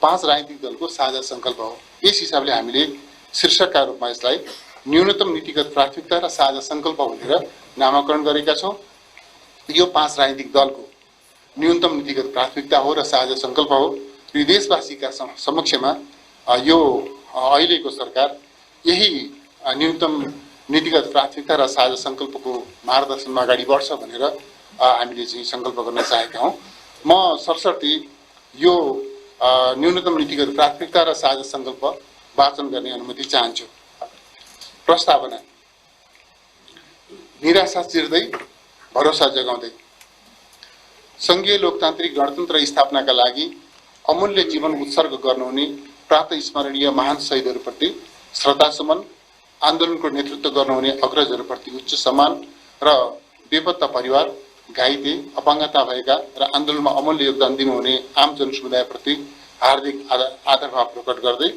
5 राजनीतिक दलको साझा संकल्प हो। यस हिसाबले हामीले शीर्षकका रूपमा यसलाई न्यूनतम नीतिगत प्राथमिकता र साझा संकल्प भनेर नामाकरण गरेका छौँ। यो 5 राजनीतिक दलको न्यूनतम नीतिगत प्राथमिकता हो र साझा संकल्प हो। यो देशवासीका समक्षमा यो अहिलेको सरकार यही न्यूनतम नीतिगत प्राथमिकता र साझा संकल्पको मार्गदर्शनमा अगाडि बढ्छ भनेर हामीले चाहिँ संकल्प गर्न चाहेका हौँ। म सरसर्ती यो न्यूनतम नीतिगत प्राथमिकता र साझा संकल्प वाचन गर्ने अनुमति चाहन्छु। प्रस्तावना। निराशा चिर्दै भरोसा जगाउँदै संघीय लोकतान्त्रिक गणतन्त्र स्थापनाका लागि अमूल्य जीवन उत्सर्ग गर्नुहुने प्रात स्मरणीय महान शहीदहरूप्रति श्रद्धासुमन, आन्दोलनको नेतृत्व गर्नुहुने अग्रजहरूप्रति उच्च सम्मान र बेपत्ता परिवार, घाइते, अपाङ्गता भएका र आन्दोलनमा अमूल्य योगदान दिनुहुने आम जनसमुदायप्रति हार्दिक आदरभाव प्रकट गर्दै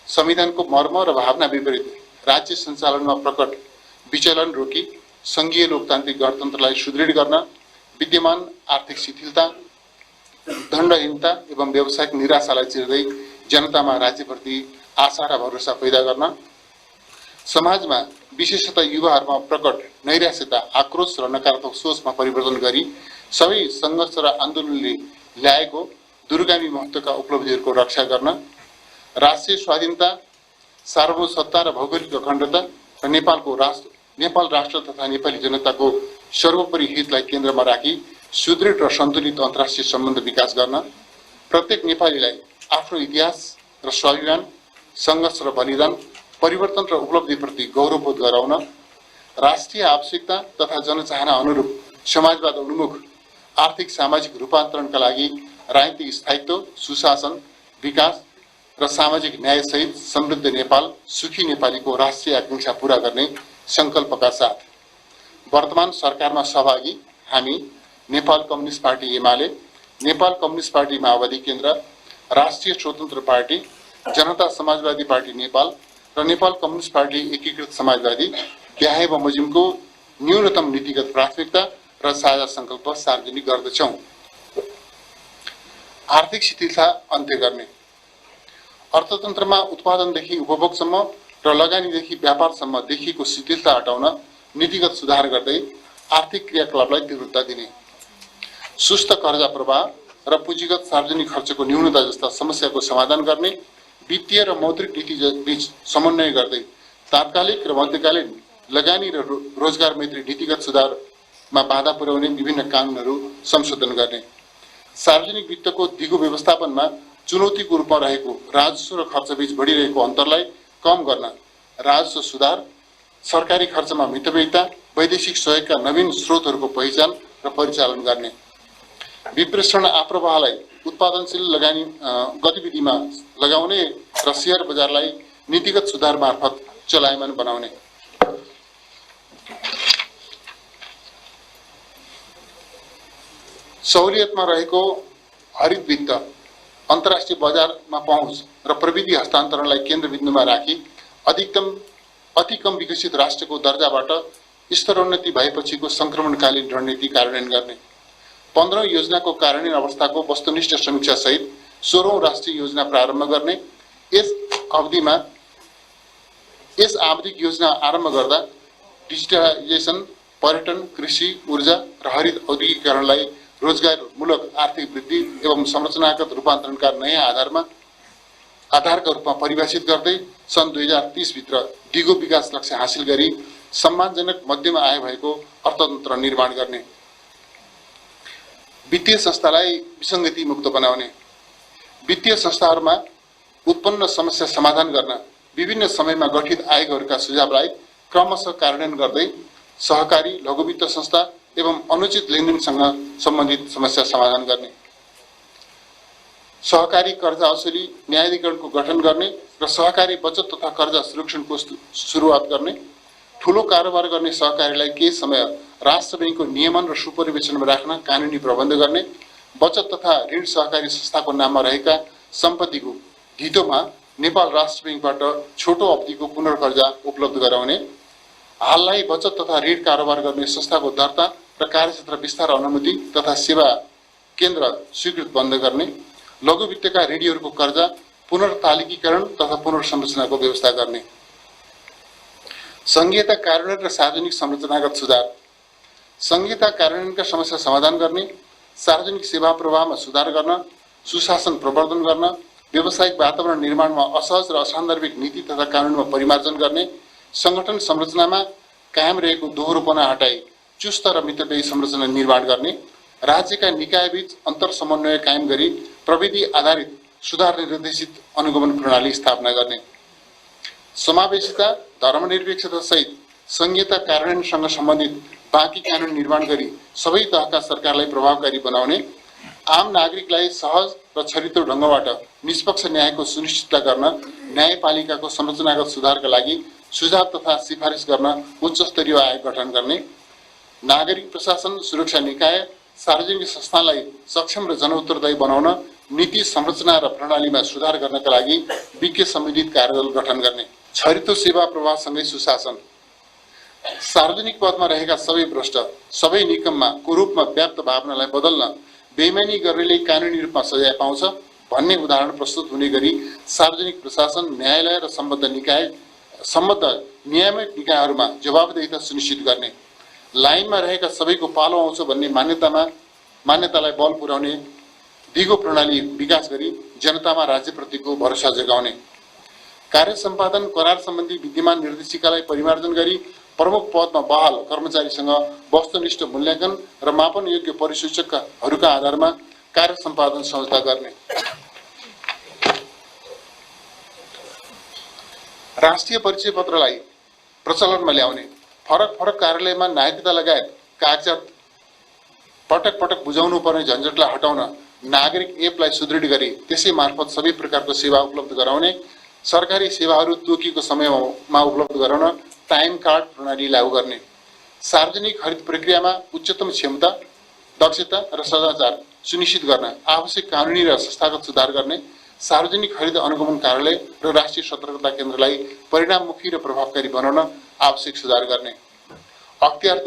संविधानको मर्म र भावना विपरीत राज्य सञ्चालनमा प्रकट विचलन रोकी संघीय लोकतान्त्रिक गणतन्त्रलाई सुदृढ गर्न विद्यमान आर्थिक शिथिलता, दण्डहीनता एवं व्यावसायिक निराशालाई चिर्दै जनतामा राज्यप्रति आशा र भरोसा पैदा गर्न, समाजमा विशेषतः युवाहरूमा प्रकट नैराश्यता, आक्रोश र नकारात्मक सोचमा परिवर्तन गरी सबै सङ्घर्ष र आन्दोलनले ल्याएको दूरगामी महत्त्वका उपलब्धिहरूको रक्षा गर्न, राष्ट्रिय स्वाधीनता, सार्वभौमसत्ता र भौगोलिक अखण्डता र नेपाल राष्ट्र तथा नेपाली जनताको सर्वोपरि हितलाई केन्द्रमा राखी सुदृढ र सन्तुलित अन्तर्राष्ट्रिय सम्बन्ध विकास गर्न, प्रत्येक नेपालीलाई आफ्नो इतिहास र स्वाभिमान, सङ्घर्ष र बलिदान, परिवर्तन र उपलब्धिप्रति गौरवबोध गराउन, राष्ट्रिय आवश्यकता तथा जनचाहना अनुरूप समाजवाद उन्मुख आर्थिक सामाजिक रूपान्तरणका लागि राजनीतिक स्थायित्व, सुशासन, विकास र सामाजिक न्यायसहित समृद्ध नेपाल, सुखी नेपालीको राष्ट्रिय आकांक्षा पूरा गर्ने संकल्पका साथ वर्तमान सरकारमा सहभागी हामी Nepal Communist Party UML, Nepal Communist Party माओवादी केन्द्र, राष्ट्रिय स्वतन्त्र पार्टी, जनता समाजवादी पार्टी नेपाल र नेपाल कम्युनिस्ट पार्टी एकीकृत समाजवादी केहाय बमोजिमको न्यूनतम नीतिगत प्राथमिकता र साझा संकल्प सार्वजनिक गर्दछौँ। आर्थिक शिथिलता अन्त्य गर्ने। अर्थतन्त्रमा उत्पादनदेखि उपभोगसम्म र लगानीदेखि व्यापारसम्म देखिएको शिथिलता हटाउन नीतिगत सुधार गर्दै आर्थिक क्रियाकलापलाई तीव्रता दिने, सुस्त कर्जा प्रवाह र पुँजीगत सार्वजनिक खर्चको न्यूनता जस्ता समस्याको समाधान गर्ने, वित्तीय र मौद्रिक नीति बीच समन्वय गर्दै तात्कालिक र मध्यकालीन लगानी र रोजगार मैत्री नीतिगत सुधारमा बाधा पुर्याउने विभिन्न कानुनहरू संशोधन गर्ने, सार्वजनिक वित्तको दिगो व्यवस्थापनमा चुनौतीको रूपमा रहेको राजस्व र खर्चबीच बढिरहेको अन्तरलाई कम गर्न, राजस्व सुधार, सरकारी खर्चमा मितव्ययिता, वैदेशिक सहयोगका नवीन स्रोतहरूको पहिचान र परिचालन गर्ने, विप्रेषण आप्रवाहलाई उत्पादनशील लगानी गतिविधिमा लगाउने र शेयर बजारलाई नीतिगत सुधार मार्फत चलायमान बनाउने, सहुलियतमा रहेको हरित वित्त, अन्तर्राष्ट्रिय बजारमा पहुँच र प्रविधि हस्तान्तरणलाई केन्द्रबिन्दुमा राखी अति कम विकसित राष्ट्रको दर्जाबाट स्तरोन्नति भएपछिको संक्रमणकालीन रणनीति कार्यान्वयन गर्ने, 15औं योजनाको कार्यान्वयन अवस्थाको वस्तुनिष्ठ समीक्षा सहित 16औं राष्ट्रिय योजना प्रारम्भ गर्ने, यस आवधिक योजना आरम्भ गर्दा डिजिटलाइजेसन, पर्यटन, कृषि, ऊर्जा र हरित औद्योगिकरणलाई रोजगारमूलक आर्थिक वृद्धि एवं संरचनागत रूपान्तरणका नयाँ आधारका रूपमा परिभाषित गर्दै सन् 2030 भित्र दिगो विकास लक्ष्य हासिल गरी सम्मानजनक मध्यम आय भएको अर्थतन्त्र निर्माण गर्ने, वित्तीय संस्थालाई विसङ्गति मुक्त बनाउने, वित्तीय संस्थाहरूमा उत्पन्न समस्या समाधान गर्न विभिन्न समयमा गठित आयोगहरूका सुझावलाई क्रमशः कार्यान्वयन गर्दै सहकारी, लघुवित्त संस्था एवं अनुचित लेनदेनसँग सम्बन्धित समस्या समाधान गर्ने, सहकारी कर्जा असुली न्यायाधिकरणको गठन गर्ने र सहकारी बचत तथा कर्जा संरक्षणको सुरुवात गर्ने, ठूलो कारोबार गर्ने सहकारीलाई केही समय राष्ट्र बैंकको नियमन र सुपरिवेशनमा राख्न कानुनी प्रबन्ध गर्ने, बचत तथा ऋण सहकारी संस्थाको नाममा रहेका सम्पत्तिको धितोमा नेपाल राष्ट्र बैंकबाट छोटो अवधिको पुनर्कर्जा उपलब्ध गराउने, हाललाई बचत तथा ऋण कारोबार गर्ने संस्थाको दर्ता र कार्यक्षेत्र विस्तार अनुमति तथा सेवा केन्द्र स्वीकृत बन्द गर्ने, लघु वित्तका ऋणीहरूको कर्जा पुनर्तालिकीकरण तथा पुनर्संरचनाको व्यवस्था गर्ने, संघीयता कार्यान्वयन र सार्वजनिक संरचनागत सुधार, संघीयता कार्यान्वयनका समस्या समाधान गर्ने, सार्वजनिक सेवा प्रवाहमा सुधार गर्न, सुशासन प्रवर्धन गर्न, व्यावसायिक वातावरण निर्माणमा असहज र असान्दर्भिक नीति तथा कानुनमा परिमार्जन गर्ने, संगठन संरचनामा कायम रहेको दोहोरोपना हटाई चुस्त र मितव्ययी संरचना निर्माण गर्ने, राज्यका निकायबीच अन्तर समन्वय कायम गरी प्रविधि आधारित सुधार निर्देशित अनुगमन प्रणाली स्थापना गर्ने, समावेशिता, धर्मनिरपेक्षता सहित संघीयता कार्यान्वयनसँग सम्बन्धित बाँकी कानुन निर्माण गरी सबै तहका सरकारलाई प्रभावकारी बनाउने, आम नागरिकलाई सहज र छरितो ढङ्गबाट निष्पक्ष न्यायको सुनिश्चितता गर्न न्यायपालिकाको संरचनागत सुधारका लागि सुझाव तथा सिफारिस गर्न उच्च स्तरीय आयोग गठन गर्ने, नागरिक प्रशासन सुरक्षा निकाय सार्वजनिक संस्थानलाई सक्षम र जनउत्तरदायी बनाउन नीति संरचना र प्रणालीमा सुधार गर्नका लागि विज्ञ सम्मिलित कार्यदल गठन गर्ने, छरितो सेवा प्रवाहसँगै सुशासन, सार्वजनिक पदमा रहेका सबै भ्रष्ट सबै निकममा कुरूपमा व्याप्त भावनालाई बदल्न बेइमानी गर्नेले कानुनी रूपमा सजाय पाउँछ भन्ने उदाहरण प्रस्तुत हुने गरी सार्वजनिक प्रशासन, न्यायालय र सम्बद्ध नियामक निकायहरूमा जवाबदेहिता सुनिश्चित गर्ने, लाइनमा रहेका सबैको पालो आउँछ भन्ने मान्यतालाई बल पुर्याउने दिगो प्रणाली विकास गरी जनतामा राज्यप्रतिको भरोसा जगाउने, कार्य सम्पादन करार सम्बन्धी विद्यमान निर्देशिकालाई परिमार्जन गरी प्रमुख पदमा बहाल कर्मचारीसँग वस्तुनिष्ठ मूल्याङ्कन र मापन योग्य परिसूचकहरूका आधारमा कार्य सम्पादन सम्झौता गर्ने, राष्ट्रिय परिचय पत्रलाई प्रचलनमा ल्याउने, फरक फरक कार्यालयमा नागरिकता लगायत कागजात पटक पटक बुझाउनु पर्ने झन्झटलाई हटाउन नागरिक एपलाई सुदृढ गरी त्यसै मार्फत सबै प्रकारको सेवा उपलब्ध गराउने, सरकारी सेवाहरू तोकिएको समयमा उपलब्ध गराउन टाइम कार्ड प्रणाली लागू गर्ने, सार्वजनिक खरिद प्रक्रियामा उच्चतम क्षमता, दक्षता र सदाचार सुनिश्चित गर्न आवश्यक कानुनी र संस्थागत सुधार गर्ने, सार्वजनिक खरिद अनुगमन कार्यालय र राष्ट्रिय सतर्कता केन्द्रलाई परिणाममुखी र प्रभावकारी बनाउन आवश्यक सुधार गर्ने, अख्तियार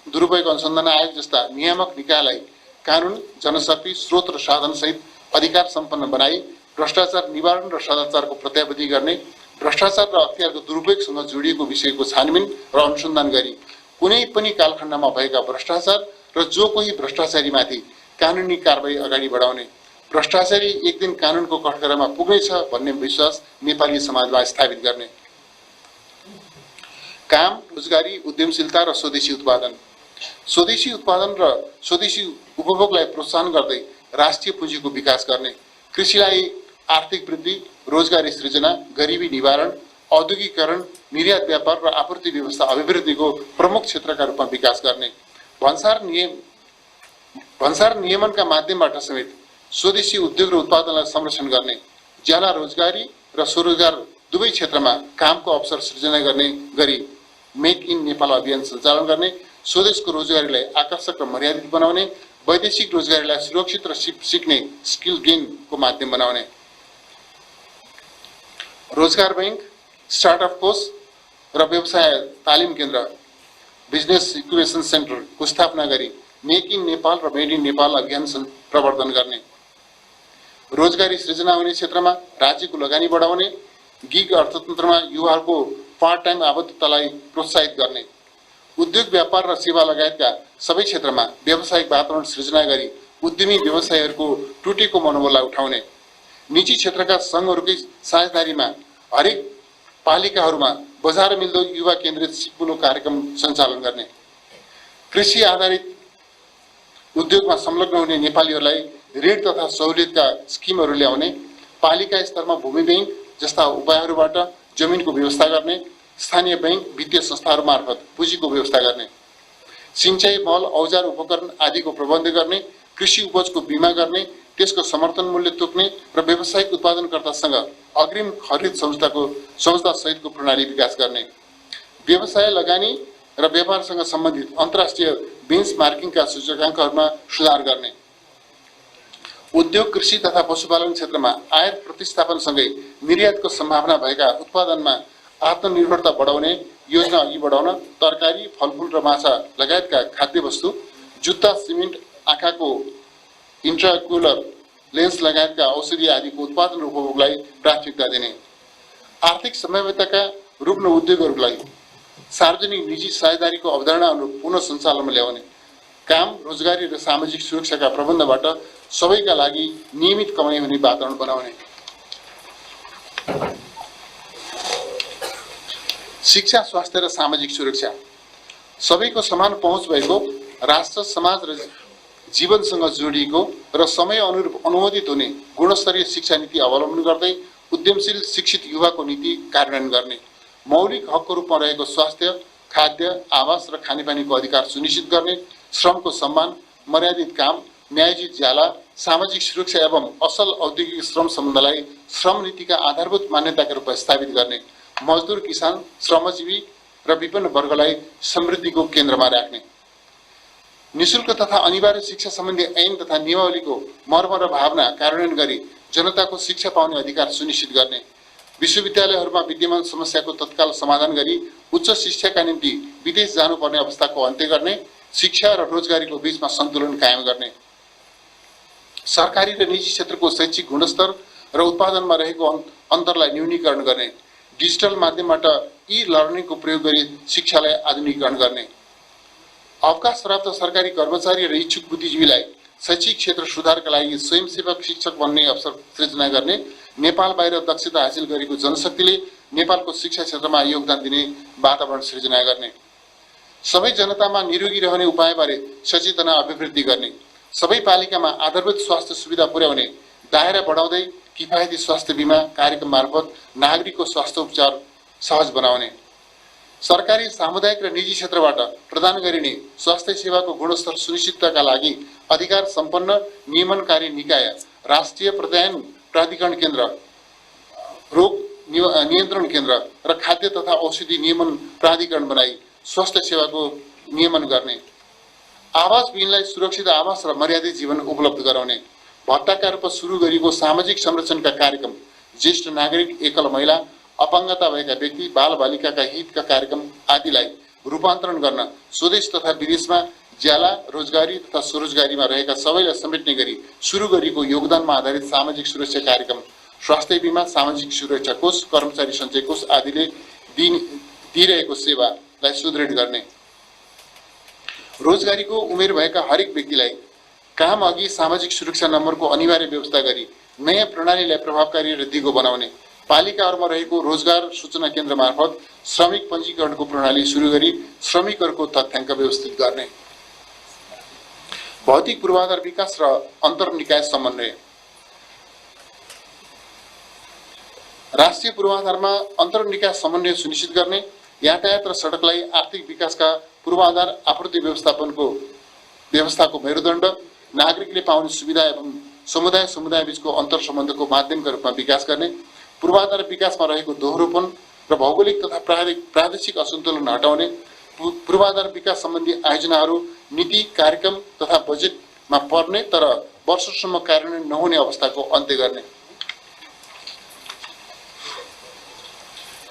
दुरुपयोग अनुसन्धान आयोग जस्ता नियामक निकायलाई कानुन, जनशक्ति, स्रोत र साधन सहित अधिकार सम्पन्न बनाई भ्रष्टाचार निवारण र सदाचारको प्रत्याभूति गर्ने, भ्रष्टाचार र अख्तियारको दुरुपयोगसँग जोडिएको विषयको छानबिन र अनुसन्धान गरी कुनै पनि कालखण्डमा भएका भ्रष्टाचार र जो कोही भ्रष्टाचारीमाथि कानुनी कारबाही अगाडि बढाउने, भ्रष्टाचारी एक दिन कानुनको कठघरामा पुग्नेछ भन्ने विश्वास नेपाली समाजमा स्थापित गर्ने, काम, रोजगारी, उद्यमशीलता र स्वदेशी उत्पादन र स्वदेशी उपभोगलाई प्रोत्साहन गर्दै राष्ट्रिय पुँजीको विकास गर्ने, कृषिलाई आर्थिक वृद्धि, रोजगारी सृजना, गरिबी निवारण, औद्योगिकरण, निर्यात व्यापार र आपूर्ति व्यवस्था अभिवृद्धिको प्रमुख क्षेत्रका रूपमा विकास गर्ने, भन्सार नियमनका माध्यमबाट समेत स्वदेशी उद्योग र उत्पादनलाई संरक्षण गर्ने, ज्याला रोजगारी र स्वरोजगार दुवै क्षेत्रमा कामको अवसर सृजना गर्ने गरी मेक इन नेपाल अभियान सञ्चालन गर्ने, स्वदेशको रोजगारीलाई आकर्षक र मर्यादित बनाउने, वैदेशिक रोजगारीलाई सुरक्षित र सिक्ने स्किल गेनको माध्यम बनाउने, रोजगार बैंक, स्टार्टअप कोष र व्यवसाय तालिम केन्द्र बिजनेस इक्युबेसन सेन्टरको स्थापना गरी मेक इन नेपाल र मेड इन नेपाल अभियान प्रवर्धन गर्ने, रोजगारी सृजना हुने क्षेत्रमा राज्यको लगानी बढाउने, गिग अर्थतन्त्रमा युवाहरूको पार्ट टाइम आबद्धतालाई प्रोत्साहित गर्ने, उद्योग व्यापार र सेवा लगायतका सबै क्षेत्रमा व्यावसायिक वातावरण सृजना गरी उद्यमी व्यवसायीहरूको टुटेको मनोबललाई उठाउने, निजी क्षेत्रका सङ्घहरूकै साझेदारीमा हरेक पालिकाहरूमा बजार मिल्दो युवा केन्द्रित सिपमुलो कार्यक्रम सञ्चालन गर्ने, कृषि आधारित उद्योगमा संलग्न हुने नेपालीहरूलाई ऋण तथा सहुलियतका स्किमहरू ल्याउने, पालिका स्तरमा भूमि बैंक जस्ता उपायहरूबाट जमिनको व्यवस्था गर्ने, स्थानीय बैंक वित्तीय संस्थाहरू मार्फत पुँजीको व्यवस्था गर्ने, सिंचाई मल औजार उपकरण आदिको प्रबन्ध गर्ने, कृषि उपजको बिमा गर्ने, त्यसको समर्थन मूल्य तोक्ने र व्यावसायिक उत्पादनकर्तासँग अग्रिम खरिद सम्झौता सहितको प्रणाली विकास गर्ने, व्यवसाय लगानी र व्यापारसँग सम्बन्धित अन्तर्राष्ट्रिय बेन्चमार्किङका सूचकाङ्कहरूमा सुधार गर्ने, उद्योग, कृषि तथा पशुपालन क्षेत्रमा आयात प्रतिस्थापनसँगै निर्यातको सम्भावना भएका उत्पादनमा आत्मनिर्भरता बढाउने योजना अघि बढाउन तरकारी, फलफुल र माछा लगायतका खाद्य वस्तु, जुत्ता, सिमेन्ट, आँखाको इन्ट्राक्युलर लेन्स लगायतका औषधि आदिको उत्पादन र उपभोगलाई प्राथमिकता दिने, आर्थिक संभाव्यताका रूपमा उद्योगहरूलाई सार्वजनिक निजी साझेदारीको अवधारणा अनुरूप पुनः सञ्चालनमा ल्याउने, काम, रोजगारी र सामाजिक सुरक्षाका प्रबन्धबाट सबैका लागि नियमित कमाइ हुने वातावरण बनाउने, शिक्षा, स्वास्थ्य र सामाजिक सुरक्षा, सबैको समान पहुँच भएको, राष्ट्र, समाज र जीवनसँग जोडिएको र समय अनुरूप अनुमोदित हुने गुणस्तरीय शिक्षा नीति अवलम्बन गर्दै उद्यमशील शिक्षित युवाको नीति कार्यान्वयन गर्ने, मौलिक हकको रूपमा रहेको स्वास्थ्य, खाद्य, आवास र खानेपानीको अधिकार सुनिश्चित गर्ने, श्रमको सम्मान, मर्यादित काम, न्यायोचित ज्याला, सामाजिक सुरक्षा एवं असल औद्योगिक श्रम सम्बन्धलाई श्रम नीतिका आधारभूत मान्यताका रूपमा स्थापित गर्ने, मजदुर, किसान, श्रमजीवी र विभिन्न वर्गलाई समृद्धिको केन्द्रमा राख्ने, निशुल्क तथा अनिवार्य शिक्षा सम्बन्धी ऐन तथा नियमावलीको मर्म र भावना कार्यान्वयन गरी जनताको शिक्षा पाउने अधिकार सुनिश्चित गर्ने, विश्वविद्यालयहरूमा विद्यमान समस्याको तत्काल समाधान गरी उच्च शिक्षाका निम्ति विदेश जानुपर्ने अवस्थाको अन्त्य गर्ने, शिक्षा र रोजगारीको बीचमा सन्तुलन कायम गर्ने, सरकारी र निजी क्षेत्रको शैक्षिक गुणस्तर र उत्पादनमा रहेको अन्तरलाई न्यूनीकरण गर्ने, डिजिटल माध्यमबाट ई-लर्निङको प्रयोग गरी शिक्षालाई आधुनिकीकरण गर्ने, अवकाश प्राप्त सरकारी कर्मचारी र इच्छुक बुद्धिजीवीलाई शैक्षिक क्षेत्र सुधारका लागि स्वयंसेवक शिक्षक बन्ने अवसर सृजना गर्ने, नेपाल बाहिर दक्षता हासिल गरेको जनशक्तिले नेपालको शिक्षा क्षेत्रमा योगदान दिने वातावरण सृजना गर्ने, सबै जनतामा निरोगी रहने उपायबारे सचेतना अभिवृद्धि गर्ने, सबै पालिकामा आधारभूत स्वास्थ्य सुविधा पुर्याउने, दायरा बढाउँदै किफायती स्वास्थ्य बीमा कार्यक्रम मार्फत नागरिकको स्वास्थ्य उपचार सहज बनाउने, सरकारी, सामुदायिक र निजी क्षेत्रबाट प्रदान गरिने स्वास्थ्य सेवाको गुणस्तर सुनिश्चितताका लागि अधिकार सम्पन्न नियमनकारी निकाय, राष्ट्रिय प्रत्यायन प्राधिकरण केन्द्र, रोग नियन्त्रण केन्द्र र खाद्य तथा औषधि नियमन प्राधिकरण बनाई स्वास्थ्य सेवाको नियमन गर्ने, आवास विहीनलाई सुरक्षित आवास र मर्यादित जीवन उपलब्ध गराउने, भत्ताका रूपमा सुरु गरिएको सामाजिक संरक्षणका कार्यक्रम, ज्येष्ठ नागरिक, एकल महिला, अपाङ्गता भएका व्यक्ति, बालबालिकाका हितका कार्यक्रम आदिलाई रूपान्तरण गर्न स्वदेश तथा विदेशमा ज्याला, रोजगारी तथा स्वरोजगारीमा रहेका सबैलाई समेट्ने गरी सुरु गरिएको योगदानमा आधारित सामाजिक सुरक्षा कार्यक्रम, स्वास्थ्य बीमा, सामाजिक सुरक्षा कोष, कर्मचारी सञ्चय कोष आदिले दिइरहेको सेवालाई सुदृढ गर्ने, रोजगारीको उमेर भएका हरेक व्यक्तिलाई काम अघि सामाजिक सुरक्षा नम्बरको अनिवार्य व्यवस्था गरी नयाँ प्रणालीलाई प्रभावकारी र दिगो बनाउने, पालिकाहरूमा रहेको रोजगार सूचना केन्द्र मार्फत श्रमिक पञ्जीकरणको प्रणाली सुरु गरी श्रमिकहरूको तथ्याङ्क व्यवस्थित गर्ने, भौतिक पूर्वाधार विकास र अन्तर्निकाय समन्वय, राष्ट्रिय पूर्वाधारमा अन्तर्निकाय समन्वय सुनिश्चित गर्ने, यातायात र सडकलाई आर्थिक विकासका पूर्वाधार आपूर्ति व्यवस्थाको मेरुदण्ड, नागरिकले पाउने सुविधा एवं समुदाय बीचको अन्तर सम्बन्धको माध्यमका रूपमा विकास गर्ने, पूर्वाधार विकासमा रहेको दोहोरोपन र भौगोलिक तथा प्रादेशिक असन्तुलन हटाउने, पूर्वाधार विकास सम्बन्धी आयोजनाहरू नीति, कार्यक्रम तथा बजेटमा पर्ने तर वर्षसम्म कार्यान्वयन नहुने अवस्थाको अन्त्य गर्ने,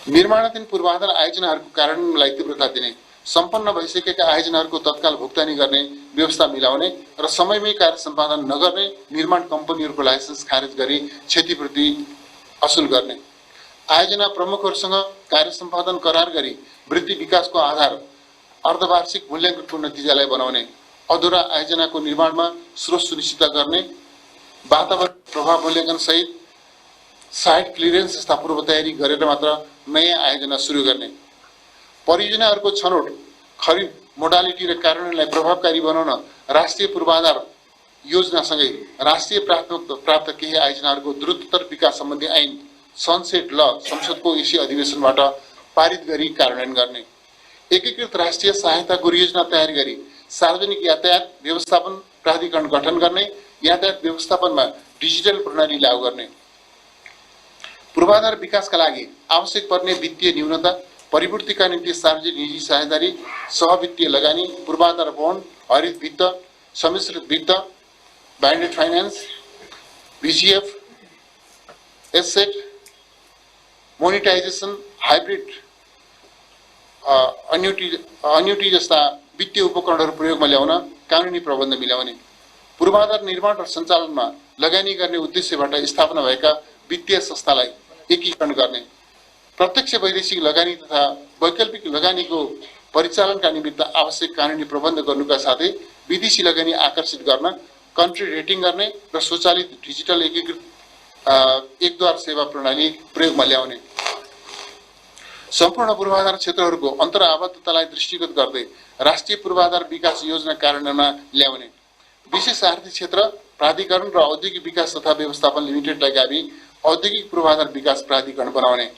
निर्माणाधीन पूर्वाधार आयोजनाहरूको कार्यान्वयनलाई तीव्रता दिने, सम्पन्न भइसकेका आयोजनाहरूको तत्काल भुक्तानी गर्ने व्यवस्था मिलाउने र समयमै कार्य सम्पादन नगर्ने निर्माण कम्पनीहरूको लाइसेन्स खारेज गरी क्षतिपूर्ति असुल गर्ने, आयोजना प्रमुखहरूसँग कार्य सम्पादन करार गरी वृद्धि विकासको आधार अर्धवार्षिक मूल्याङ्कनको नतिजालाई बनाउने, अधुरा आयोजनाको निर्माणमा स्रोत सुनिश्चित गर्ने, वातावरण प्रभाव मूल्याङ्कन सहित साइट क्लियरेन्स जस्ता पूर्व तयारी गरेर मात्र नयाँ आयोजना सुरु गर्ने, परियोजनाहरूको छनौट, खरिद, मोडालिटी र कार्यान्वयनलाई प्रभावकारी बनाउन राष्ट्रिय पूर्वाधार योजनासँगै राष्ट्रिय प्राप्त केही आयोजनाहरूको द्रुततर विकास सम्बन्धी ऐन सनसेट ल संसदको यसै अधिवेशनबाट पारित गरी कार्यान्वयन गर्ने, एकीकृत राष्ट्रिय सहायता योजना तयार गरी सार्वजनिक यातायात व्यवस्थापन प्राधिकरण गठन गर्ने, यातायात व्यवस्थापनमा डिजिटल प्रणाली लागू गर्ने, पूर्वाधार विकासका लागि आवश्यक पर्ने वित्तीय न्यूनता, परिपूर्तिका निम्ति सार्वजनिक निजी साझेदारी, सहवित्तीय लगानी, पूर्वाधार बन्ड, हरित वित्त, सम्मिश्रित वित्त, blended finance, BGF, asset monetisation, hybrid annuity जस्ता वित्तीय उपकरणहरू प्रयोगमा ल्याउन कानुनी प्रबन्ध मिलाउने, पूर्वाधार निर्माण र सञ्चालनमा लगानी गर्ने उद्देश्यबाट स्थापना भएका वित्तीय संस्थालाई एकीकरण गर्ने, प्रत्यक्ष वैदेशिक लगानी तथा वैकल्पिक लगानीको परिचालनका निमित्त आवश्यक कानुनी प्रबन्ध गर्नुका साथै विदेशी लगानी आकर्षित गर्न कन्ट्री रेटिङ गर्ने र स्वचालित डिजिटल एकीकृत एकद्वार सेवा प्रणाली प्रयोगमा ल्याउने, सम्पूर्ण पूर्वाधार क्षेत्रहरूको अन्तर्आबद्धतालाई दृष्टिगत गर्दै राष्ट्रिय पूर्वाधार विकास योजना कार्यान्वयनमा ल्याउने, विशेष आर्थिक क्षेत्र प्राधिकरण र औद्योगिक विकास तथा व्यवस्थापन लिमिटेडलाई गावी औद्योगिक पूर्वाधार विकास प्राधिकरण बनाउने,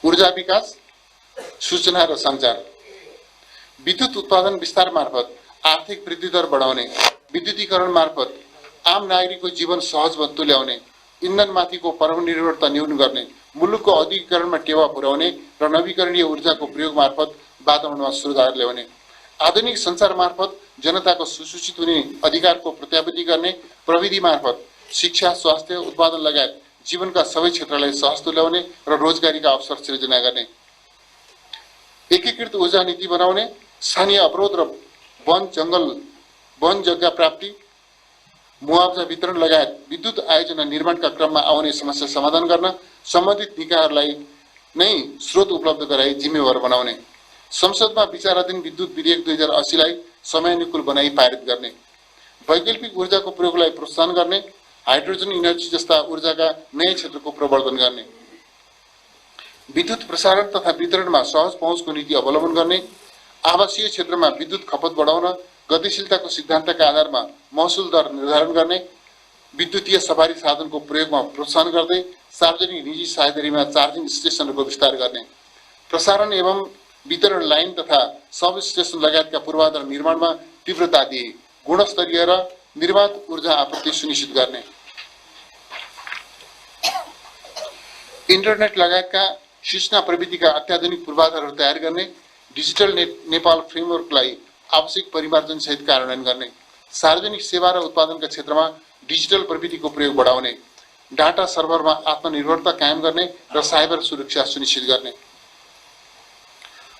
ऊर्जा विकास, सूचना र सञ्चार, विद्युत उत्पादन विस्तार मार्फत आर्थिक वृद्धि दर बढाउने, विद्युतीकरण मार्फत आम नागरिकको जीवन सहज तुल्याउने, इन्धनमाथिको परनिर्भरता न्यून गर्ने, मुलुकको औद्योगिकरणमा टेवा पुर्याउने र नवीकरणीय ऊर्जाको प्रयोग मार्फत वातावरणमा सुधार ल्याउने, आधुनिक सञ्चार मार्फत जनताको सुसूचित हुने अधिकारको प्रत्याभूति गर्ने, प्रविधि मार्फत शिक्षा, स्वास्थ्य, उत्पादन लगायत जीवनका सबै क्षेत्रलाई सहज तुल्याउने र रोजगारीका अवसर सृजना गर्ने, एकीकृत ऊर्जा नीति बनाउने, स्थानीय अवरोध र वन जग्गा प्राप्ति, मुआवजा वितरण लगायत विद्युत आयोजना निर्माणका क्रममा आउने समस्या समाधान गर्न सम्बन्धित निकायहरूलाई नै स्रोत उपलब्ध गराई जिम्मेवार बनाउने, संसदमा विचाराधीन विद्युत विधेयक 2080 लाई समयानुकूल बनाई पारित गर्ने, वैकल्पिक ऊर्जाको प्रयोगलाई प्रोत्साहन गर्ने, हाइड्रोजन इनर्जी जस्ता ऊर्जाका नयाँ क्षेत्रको प्रवर्धन गर्ने, विद्युत प्रसारण तथा वितरणमा सहज पहुँचको नीति अवलम्बन गर्ने, आवासीय क्षेत्रमा विद्युत खपत बढाउन गतिशीलताको सिद्धान्तका आधारमा महसुल दर निर्धारण गर्ने, विद्युतीय सवारी साधनको प्रयोगमा प्रोत्साहन गर्दै सार्वजनिक निजी साझेदारीमा चार्जिङ स्टेसनहरूको विस्तार गर्ने, प्रसारण एवं वितरण लाइन तथा सब स्टेसन लगायतका पूर्वाधार निर्माणमा तीव्रता दिए गुणस्तरीय र निर्वाध ऊर्जा आपूर्ति सुनिश्चित गर्ने, इन्टरनेट लगायतका सूचना प्रविधिका अत्याधुनिक पूर्वाधारहरू तयार गर्ने, डिजिटल नेपाल फ्रेमवर्कलाई आवश्यक परिमार्जन सहित कार्यान्वयन गर्ने, सार्वजनिक सेवा र उत्पादनका क्षेत्रमा डिजिटल प्रविधिको प्रयोग बढाउने, डाटा सर्भरमा आत्मनिर्भरता कायम गर्ने र साइबर सुरक्षा सुनिश्चित गर्ने,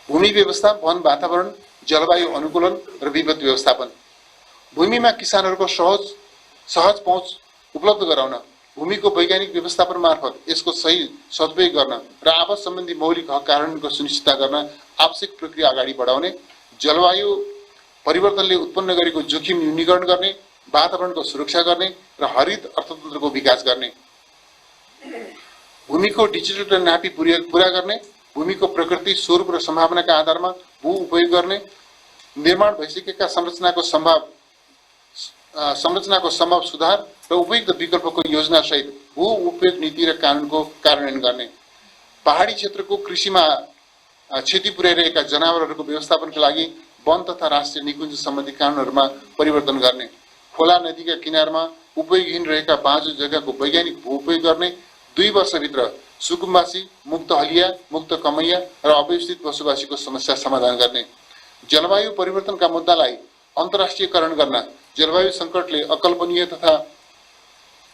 भूमि व्यवस्था, वन वातावरण, जलवायु अनुकूलन र विपद व्यवस्थापन, भूमिमा किसानहरूको सहज पहुँच उपलब्ध गराउन, भूमिको वैज्ञानिक व्यवस्थापन मार्फत यसको सही सदुपयोग गर्न र आवास सम्बन्धी मौलिक हक कार्यान्वयनको सुनिश्चितता गर्न आवश्यक प्रक्रिया अगाडि बढाउने, जलवायु परिवर्तनले उत्पन्न गरेको जोखिम न्यूनीकरण गर्ने, वातावरणको सुरक्षा गर्ने र हरित अर्थतन्त्रको विकास गर्ने, भूमिको डिजिटल नापी पूरा गर्ने, भूमिको प्रकृति, स्वरूप र सम्भावनाका आधारमा भू उपयोग गर्ने, निर्माण भइसकेका संरचनाको सम्भव सुधार र उपयुक्त विकल्पको योजना सहित भू उपयोग नीति र कानुनको कार्यान्वयन गर्ने, पहाडी क्षेत्रको कृषिमा क्षति पुर्याइरहेका जनावरहरूको व्यवस्थापनका लागि वन तथा राष्ट्रिय निकुञ्ज सम्बन्धी कानुनहरूमा परिवर्तन गर्ने, खोला नदीका किनारमा उपयोगहीन रहेका बाँझो जग्गाको वैज्ञानिक भू उपयोग गर्ने, 2 वर्षभित्र सुकुम्बासी, मुक्त हलिया, मुक्त कमैया र अव्यवस्थित बसोबासीको समस्या समाधान गर्ने, जलवायु परिवर्तनका मुद्दालाई अन्तर्राष्ट्रियकरण गर्न, जलवायु सङ्कटले अकल्पनीय तथा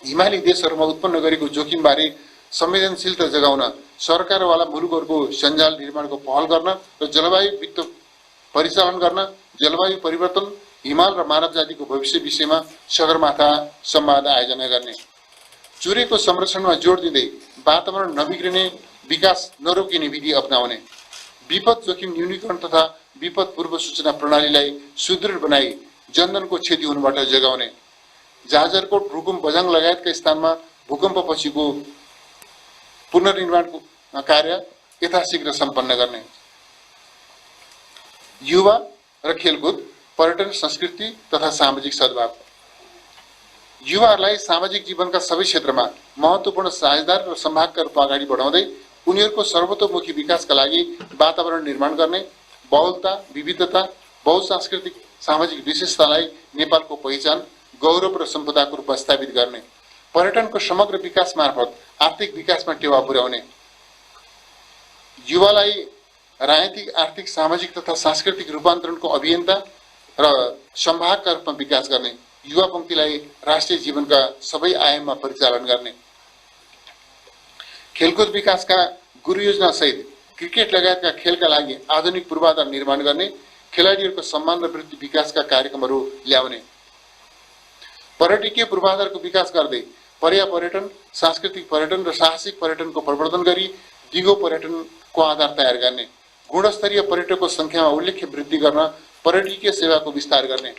हिमाली देशहरूमा उत्पन्न गरेको जोखिमबारे संवेदनशीलता जगाउन सरकारवाला मुलुकहरूको सञ्जाल निर्माणको पहल गर्न र जलवायु वित्त परिचालन गर्न, जलवायु परिवर्तन, हिमाल र मानव जातिको भविष्य विषयमा सगरमाथा संवाद आयोजना गर्ने, चुरेको संरक्षणमा जोड दिँदै वातावरण नबिग्रिने, विकास नरोकिने विधि अपनाउने, विपद जोखिम न्यूनीकरण तथा विपद पूर्व सूचना प्रणालीलाई सुदृढ बनाई जनधनको क्षति हुनबाट जगाउने, जाजरकोट, रुकुम, बझाङ लगायतका स्थानमा भूकम्पपछिको पुनर्निर्माणको कार्य यथाशीघ्र सम्पन्न गर्ने, युवा र खेलकुद, पर्यटन, संस्कृति तथा सामाजिक सद्भाव, युवाहरूलाई सामाजिक जीवनका सबै क्षेत्रमा महत्त्वपूर्ण साझेदार र संभागका रूपमा अगाडि बढाउँदै उनीहरूको सर्वतोमुखी विकासका लागि वातावरण निर्माण गर्ने, बहुलता, विविधता, बहुसांस्कृतिक सामाजिक विशेषतालाई नेपालको पहिचान, गौरव र सम्पदाको रूपमा स्थापित गर्ने, पर्यटनको समग्र विकास मार्फत आर्थिक विकासमा टेवा पुर्याउने, युवालाई राजनीतिक, आर्थिक, सामाजिक तथा सांस्कृतिक रूपान्तरणको अभियन्ता र संभागका रूपमा विकास गर्ने, युवा पंक्तिलाई राष्ट्रिय जीवनका सबै आयाममा परिचालन गर्ने, खेलकुद विकासका गुरु योजना सहित क्रिकेट लगायतका खेलका लागि आधुनिक पूर्वाधार निर्माण गर्ने, खेलाडीहरूको सम्मान र वृद्धि विकासका कार्यक्रमहरू ल्याउने, पर्यटकीय पूर्वाधारको विकास गर्दै पर्यापर्यटन, सांस्कृतिक पर्यटन र साहसिक पर्यटनको प्रवर्धन गरी दिगो पर्यटनको आधार तयार गर्ने, गुणस्तरीय पर्यटकको संख्यामा उल्लेख्य वृद्धि गर्न पर्यटकीय सेवाको विस्तार गर्ने,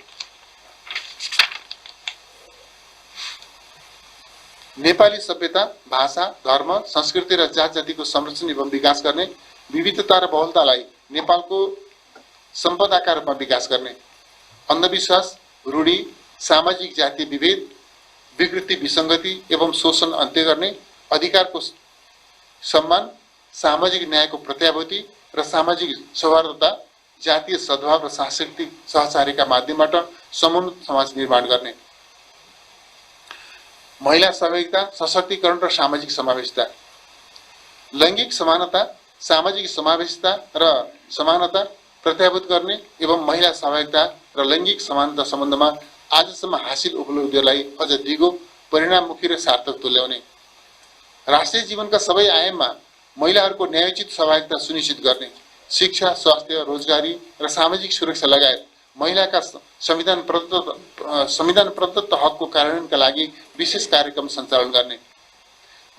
नेपाली सभ्यता, भाषा, धर्म, संस्कृति र जात जातिको संरक्षण एवं विकास गर्ने, विविधता र बहुलतालाई नेपालको सम्पदाका रूपमा विकास गर्ने, अन्धविश्वास, रूढी, सामाजिक जातीय विभेद, विकृति, विसङ्गति एवं शोषण अन्त्य गर्ने, अधिकारको सम्मान, सामाजिक न्यायको प्रत्याभूति र सामाजिक सौहार्दता, जातीय सद्भाव र सांस्कृतिक सहचार्यका माध्यमबाट समुन्नत समाज निर्माण गर्ने, महिला सहभागिता, सशक्तिकरण र सामाजिक समावेशिता, लैङ्गिक समानता, सामाजिक समावेशिता र समानता प्रत्याभूत गर्ने एवं महिला सहभागिता र लैङ्गिक समानता सम्बन्धमा आजसम्म हासिल उपलब्धिलाई अझ दिगो, परिणाममुखी र सार्थक तुल्याउने, राष्ट्रिय जीवनका सबै आयाममा महिलाहरूको न्यायोचित सहभागिता सुनिश्चित गर्ने, शिक्षा, स्वास्थ्य, रोजगारी र सामाजिक सुरक्षा लगायत महिलाका संविधान प्रदत्त हकको कार्यान्वयनका लागि विशेष कार्यक्रम सञ्चालन गर्ने,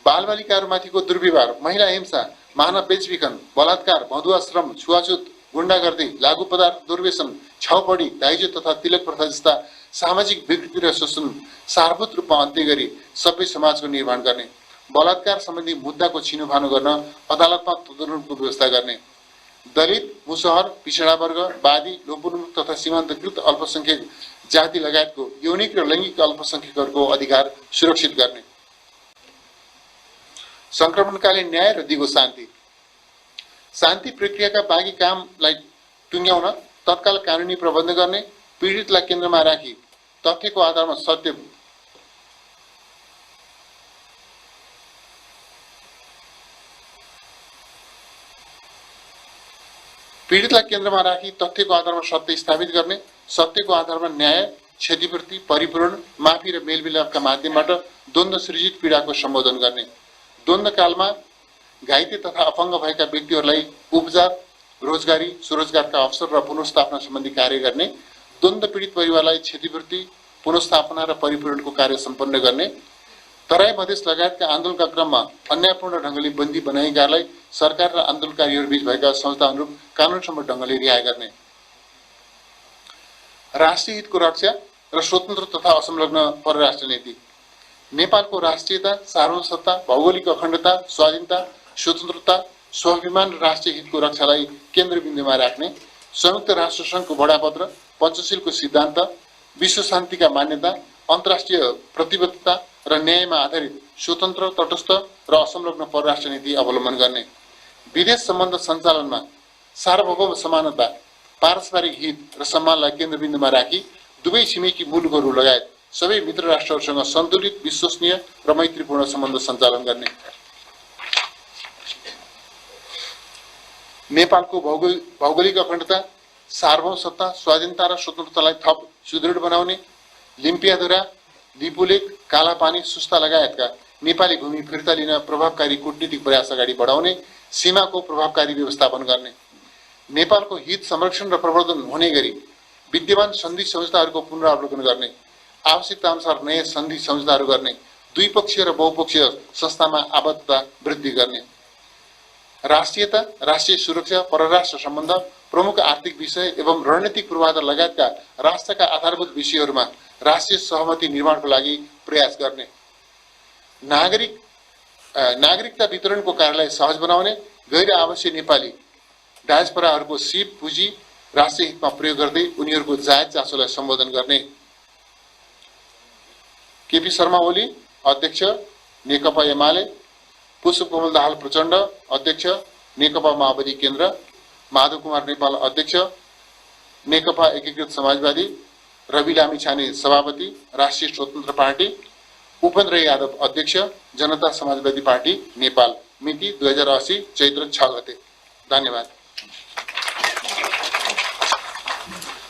बालबालिकाहरूमाथिको दुर्व्यवहार, महिला हिंसा, मानव बेचबिखन, बलात्कार, मधुवा श्रम, छुवाछुत, गुण्डागर्दी, लागू पदार्थ दुर्व्यसन, छाउपडी, दाइजो तथा तिलक प्रथा जस्ता सामाजिक विकृति र शोषण सारभूत रूपमा अन्त्य गरी सभ्य समाजको निर्माण गर्ने, बलात्कार सम्बन्धी मुद्दाको छिनोफानो गर्न अदालतमा तदनुरूपको व्यवस्था गर्ने, दलित, मुसहर, पिछडा वर्ग, बादी, लोपोन्मुख तथा सीमान्तकृत अल्पसंख्यक जाति लगायतको यौनिक र लैङ्गिक अल्पसंख्यकहरूको अधिकार सुरक्षित गर्ने, संक्रमणकालीन न्याय र दिगो शान्ति, शान्ति प्रक्रियाका बाँकी कामलाई टुङ्ग्याउन तत्काल कानुनी प्रबन्ध गर्ने, पीडितलाई केन्द्रमा राखी तथ्यको आधारमा सत्य स्थापित गर्ने, सत्यको आधारमा न्याय, क्षतिपूर्ति, परिपूरण, माफी र मेलमिलापका माध्यमबाट द्वन्द्व सृजित पीडाको सम्बोधन गर्ने, द्वन्द्वकालमा घाइते तथा अपाङ्ग भएका व्यक्तिहरूलाई उपचार, रोजगारी, स्वरोजगारका अवसर र पुनर्स्थापना सम्बन्धी कार्य गर्ने, द्वन्द्व पीडित परिवारलाई क्षतिपूर्ति, पुनर्स्थापना र परिपूरणको कार्य सम्पन्न गर्ने, तराई मधेस लगायतका आन्दोलनका क्रममा अन्यायपूर्ण ढङ्गले बन्दी बनाइएकालाई सरकार र आन्दोलनकारीहरूबीच भएका समझौता अनुरूप कानुनसम्म ढङ्गले रिहाई गर्ने, राष्ट्रिय हितको रक्षा र स्वतन्त्र तथा असंलग्न परराष्ट्र नीति, नेपालको राष्ट्रियता, सार्वभौमसत्ता, भौगोलिक अखण्डता, स्वाधीनता, स्वतन्त्रता, स्वाभिमान र राष्ट्रिय हितको रक्षालाई केन्द्रबिन्दुमा राख्ने, संयुक्त राष्ट्र सङ्घको बडापत्र, पञ्चशीलको सिद्धान्त, विश्व शान्तिका मान्यता, अन्तर्राष्ट्रिय प्रतिबद्धता र न्यायमा आधारित स्वतन्त्र, तटस्थ र असंलग्न परराष्ट्र नीति अवलम्बन गर्ने, विदेश सम्बन्ध सञ्चालनमा सार्वभौम समानता, पारस्परिक हित र सम्मानलाई केन्द्रबिन्दुमा राखी दुवै छिमेकी मुलुकहरू लगायत सबै मित्र राष्ट्रहरूसँग सन्तुलित, विश्वसनीय र मैत्रीपूर्ण सम्बन्ध सञ्चालन गर्ने, नेपालको भौगोलिक अखण्डता, सार्वभौमसत्ता, स्वाधीनता र स्वतन्त्रतालाई थप सुदृढ बनाउने, लिम्पियाधुरा, लिपुलेक, कालापानी, सुस्ता लगायतका नेपाली भूमि फिर्ता लिन प्रभावकारी कूटनीतिक प्रयास अगाडि बढाउने, सीमाको प्रभावकारी व्यवस्थापन गर्ने, नेपालको हित संरक्षण र प्रवर्धन हुने गरी विद्यमान सन्धि सम्झौताहरूको पुनरावलोकन गर्ने, आवश्यकता अनुसार नयाँ सन्धि सम्झौताहरू गर्ने, द्विपक्षीय र बहुपक्षीय संस्थामा आबद्धता वृद्धि गर्ने, राष्ट्रियता, राष्ट्रिय सुरक्षा, परराष्ट्र सम्बन्ध, प्रमुख आर्थिक विषय एवं रणनीतिक पूर्वाधार लगायतका राष्ट्रका आधारभूत विषयहरूमा राष्ट्रिय सहमति निर्माणको लागि प्रयास गर्ने, नागरिकता वितरणको कार्यलाई सहज बनाउने, गैर आवश्यक नेपाली डायस्पोराहरूको सिप पुँजी राष्ट्रिय हितमा प्रयोग गर्दै उनीहरूको जायज चासोलाई सम्बोधन गर्ने, केपी शर्मा ओली अध्यक्ष नेकपा एमाले, पुष्पकमल दाहाल प्रचण्ड अध्यक्ष नेकपा माओवादी केन्द्र, माधव कुमार नेपाल अध्यक्ष नेकपा एकीकृत समाजवादी, रवि लामिछाने सभापति राष्ट्रिय स्वतन्त्र पार्टी, उपेन्द्र यादव अध्यक्ष जनता समाजवादी पार्टी नेपाल, मिति 2080 चैत्र 6 गते। धन्यवाद।